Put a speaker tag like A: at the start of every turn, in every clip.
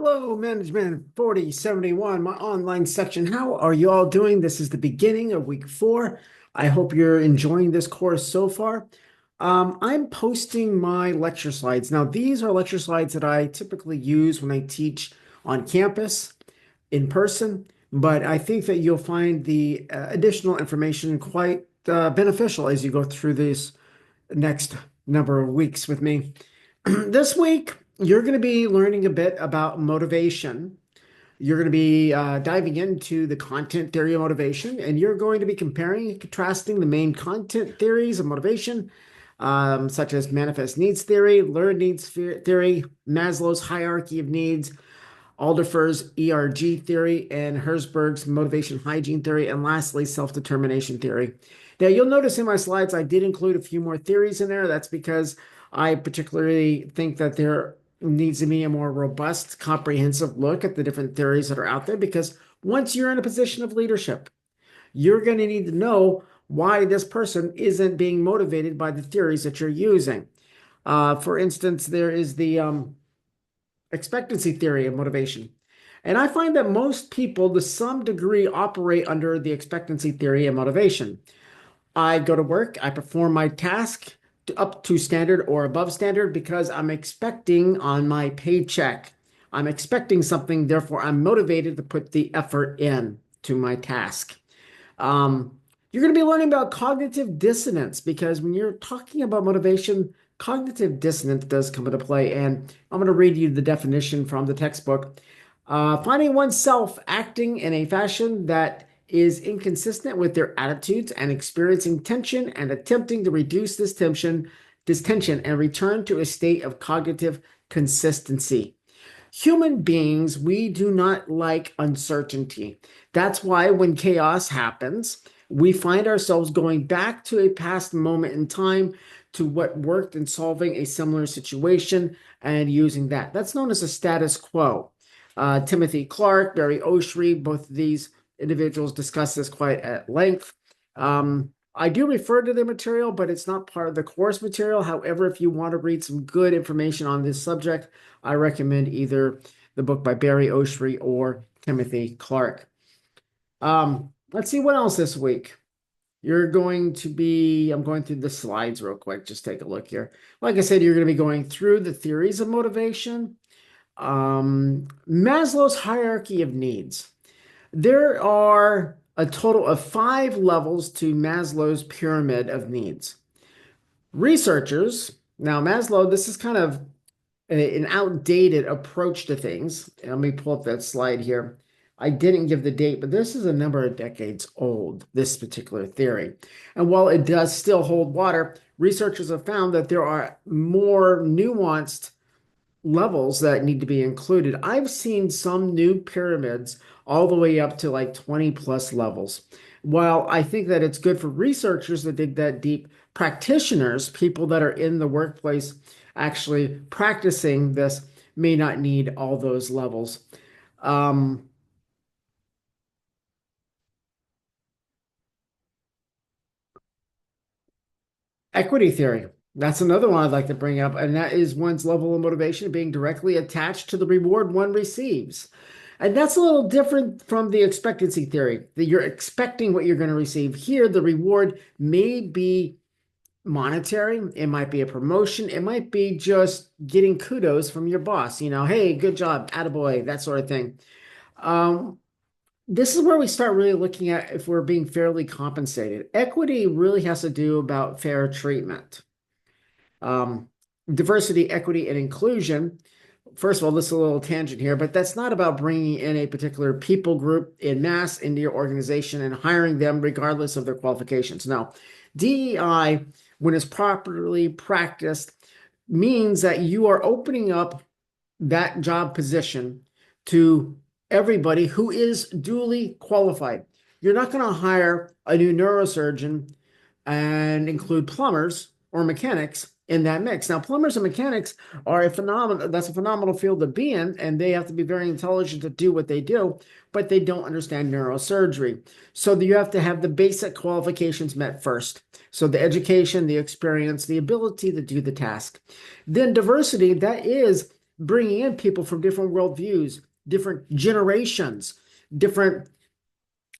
A: Hello, Management 4071, my online section. How are you all doing? This is the beginning of week 4. I hope you're enjoying this course so far. I'm posting my lecture slides. Now, these are lecture slides that I typically use when I teach on campus in person, but I think that you'll find the additional information quite beneficial as you go through this next number of weeks with me. This week, you're going to be learning a bit about motivation. You're going to be diving into the content theory of motivation, and you're going to be comparing and contrasting the main content theories of motivation, such as manifest needs theory, learned needs theory, Maslow's hierarchy of needs, Alderfer's ERG theory, and Herzberg's motivation hygiene theory, and lastly, self-determination theory. Now, you'll notice in my slides, I did include a few more theories in there. That's because I particularly think that there needs to be a more robust, comprehensive look at the different theories that are out there, because once you're in a position of leadership, you're going to need to know why this person isn't being motivated by the theories that you're using. For instance, there is the expectancy theory of motivation. And I find that most people, to some degree, operate under the expectancy theory of motivation. I go to work, I perform my task up to standard or above standard because I'm expecting on my paycheck. I'm expecting something, therefore I'm motivated to put the effort in to my task. You're going to be learning about cognitive dissonance because when you're talking about motivation, cognitive dissonance does come into play. And I'm going to read you the definition from the textbook. Finding oneself acting in a fashion that is inconsistent with their attitudes and experiencing tension and attempting to reduce this tension and return to a state of cognitive consistency. Human beings, we do not like uncertainty. That's why when chaos happens, we find ourselves going back to a past moment in time to what worked in solving a similar situation and using that. That's known as a status quo. Timothy Clark, Barry Oshry, both of these individuals discuss this quite at length. I do refer to their material, but it's not part of the course material. However, if you want to read some good information on this subject, I recommend either the book by Barry Oshry or Timothy Clark. Let's see what else this week. I'm going through the slides real quick. Just take a look here. Like I said, you're going to be going through the theories of motivation. Maslow's hierarchy of needs. There are a total of 5 levels to Maslow's pyramid of needs. Researchers, now Maslow, this is kind of an outdated approach to things. Let me pull up that slide here. I didn't give the date, but this is a number of decades old, this particular theory. And while it does still hold water, researchers have found that there are more nuanced levels that need to be included. I've seen some new pyramids all the way up to like 20 plus levels. While I think that it's good for researchers to dig that deep, practitioners, people that are in the workplace actually practicing this, may not need all those levels. Equity theory. That's another one I'd like to bring up, and that is one's level of motivation being directly attached to the reward one receives. And that's a little different from the expectancy theory, that you're expecting what you're going to receive. Here, the reward may be monetary, it might be a promotion, it might be just getting kudos from your boss, hey, good job, attaboy, that sort of thing. This is where we start really looking at if we're being fairly compensated. Equity really has to do about fair treatment. Diversity, equity, and inclusion. First of all, this is a little tangent here, but that's not about bringing in a particular people group in mass into your organization and hiring them regardless of their qualifications. Now, DEI, when it's properly practiced, means that you are opening up that job position to everybody who is duly qualified. You're not going to hire a new neurosurgeon and include plumbers or mechanics in that mix. Now, plumbers and mechanics are a phenomenal field to be in, and they have to be very intelligent to do what they do, but they don't understand neurosurgery. So you have to have the basic qualifications met first. So the education, the experience, the ability to do the task. Then diversity, that is bringing in people from different worldviews, different generations, different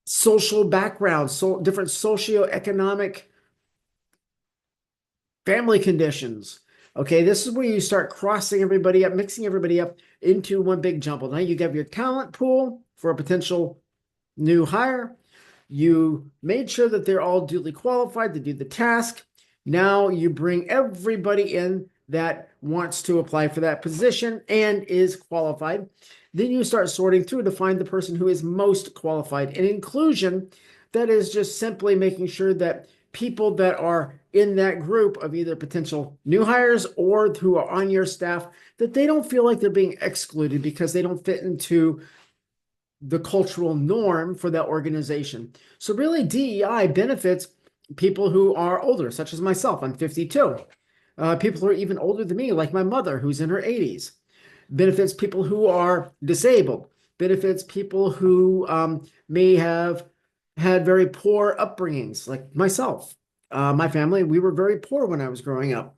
A: social backgrounds, so different socioeconomic family conditions. Okay, this is where you start crossing everybody up, mixing everybody up into one big jumble. Now you have your talent pool for a potential new hire. You made sure that they're all duly qualified to do the task. Now you bring everybody in that wants to apply for that position and is qualified. Then you start sorting through to find the person who is most qualified. And inclusion, that is just simply making sure that people that are in that group of either potential new hires or who are on your staff, that they don't feel like they're being excluded because they don't fit into the cultural norm for that organization. So really DEI benefits people who are older, such as myself. I'm 52. People who are even older than me, like my mother, who's in her 80s. Benefits people who are disabled. Benefits people who may have had very poor upbringings, like myself. My family, we were very poor when I was growing up.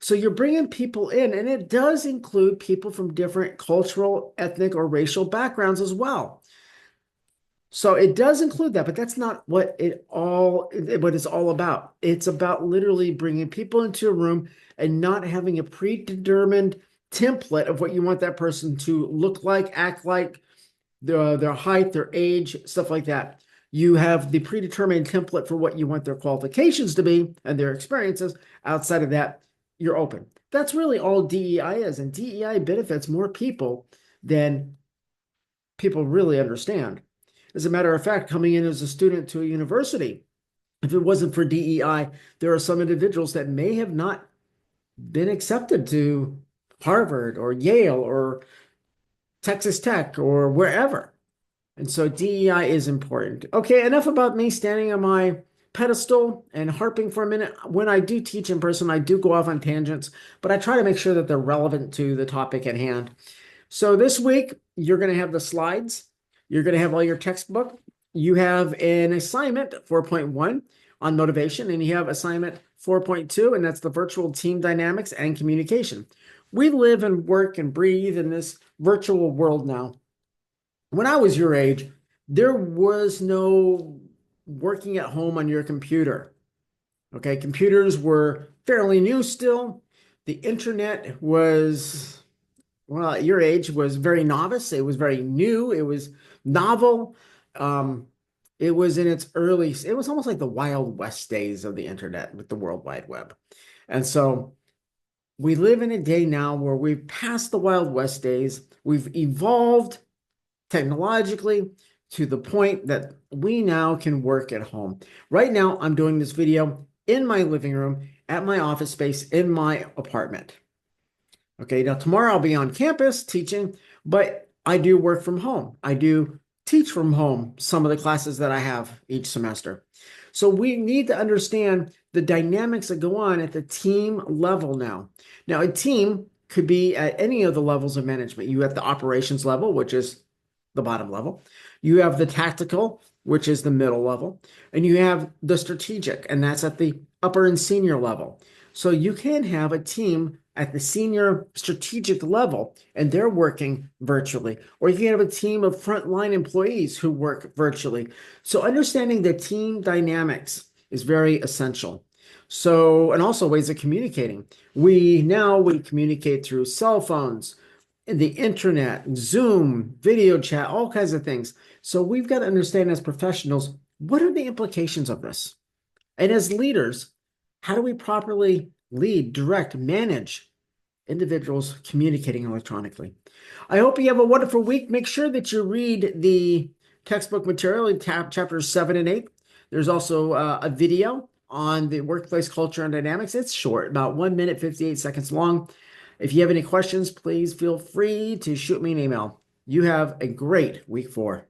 A: So you're bringing people in, and it does include people from different cultural, ethnic, or racial backgrounds as well. So it does include that, but that's not what it's all about. It's about literally bringing people into a room and not having a predetermined template of what you want that person to look like, act like, their height, their age, stuff like that. You have the predetermined template for what you want their qualifications to be and their experiences. Outside of that, you're open. That's really all DEI is, and DEI benefits more people than people really understand. As a matter of fact, coming in as a student to a university, if it wasn't for DEI, there are some individuals that may have not been accepted to Harvard or Yale or Texas Tech or wherever. And so DEI is important. Okay, enough about me standing on my pedestal and harping for a minute. When I do teach in person, I do go off on tangents, but I try to make sure that they're relevant to the topic at hand. So this week, you're going to have the slides. You're going to have all your textbook. You have an assignment 4.1 on motivation, and you have assignment 4.2, and that's the virtual team dynamics and communication. We live and work and breathe in this virtual world now. When I was your age, there was no working at home on your computer. Okay, computers were fairly new still. The internet was, well, at your age, was very novice. It was very new. It was novel. It was in its early, it was almost like the Wild West days of the internet with the World Wide Web. And so we live in a day now where we've passed the Wild West days. We've evolved technologically to the point that we now can work at home. Right now, I'm doing this video in my living room, at my office space, in my apartment. Okay, now tomorrow I'll be on campus teaching, but I do work from home. I do teach from home some of the classes that I have each semester. So we need to understand the dynamics that go on at the team level now. Now, a team could be at any of the levels of management. You have the operations level, which is the bottom level. You have the tactical, which is the middle level. And you have the strategic, and that's at the upper and senior level. So you can have a team at the senior strategic level, and they're working virtually. Or you can have a team of frontline employees who work virtually. So understanding the team dynamics is very essential. So, and also ways of communicating. We communicate through cell phones, the internet, Zoom, video chat, all kinds of things. So we've got to understand as professionals, what are the implications of this? And as leaders, how do we properly lead, direct, manage individuals communicating electronically? I hope you have a wonderful week. Make sure that you read the textbook material in chapters 7 and 8. There's also a video on the workplace culture and dynamics. It's short, about 1 minute, 58 seconds long. If you have any questions, please feel free to shoot me an email. You have a great week 4.